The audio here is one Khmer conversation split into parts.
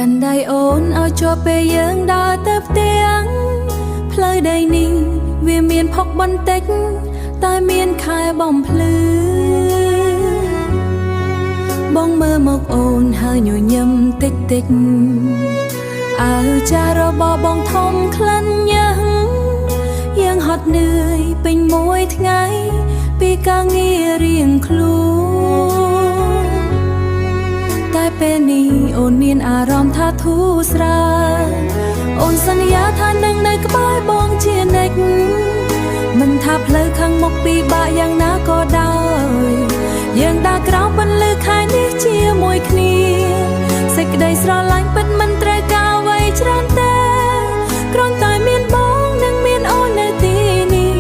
កាន់ដៃអូនឲ្យជាប់ពេលយើងដើរទៅផ្ទាំងផ្លូវដីនេះវាមានផុកបន្តិចតែមានខែបំភ្លឺបងមើលមកអូនហើយញញឹមតិចតិចអើចារបស់បងធំក្លិនញ៉ាំយើងហត់នឿយពេញមួយថ្ងៃពីការងាររៀងខ្លួនតែពេលនេះអូនមានអារម្មណ៍ថាធូរស្រាលអូនសន្យាថានឹងនៅក្បែរបងជានិច្ចមិនថាផ្លូវខាងមុខពិបាកយ៉ាងណាក៏ដោយយើងដើរក្រោមពន្លឺខែនេះជាមួយគ្នាសេចក្តីស្រឡាញ់ពិតមិនត្រូវការអ្វីច្រើនទេគ្រាន់តែមានបងនិងមានអូននៅទីនេះ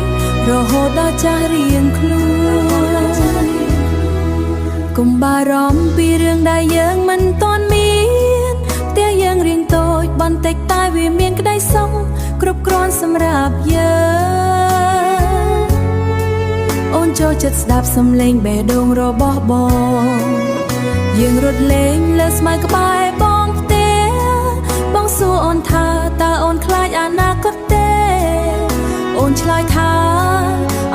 រហូតដល់ចាស់រៀងខ្លួនកុំបារម្ភពីរឿងដែលយើងមិនទាន់មានផ្ទះយើងរៀងតូចបន្តិចតែវាមានក្តីសុខគ្រប់គ្រាន់សម្រាប់យើងអូនចូលចិត្តស្ដាប់សំឡេងបេះដូងរបស់បងយើងរត់លេងលើស្មៅក្បែរបងផ្ទះបងសួរអូនថាតើអូនខ្លាចអនាគតទេអូនឆ្លើយថា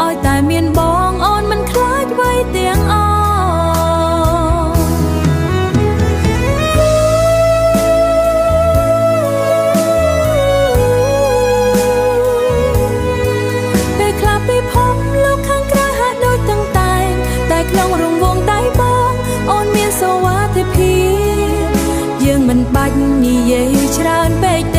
ឲ្យតែមានបងអូនមិនខ្លាចអ្វីទាំងអស់ក្នុងរង្វង់ដៃបងអូនមានសុវត្ថិភាពយើងមិនបាច់និយាយច្រើនពេក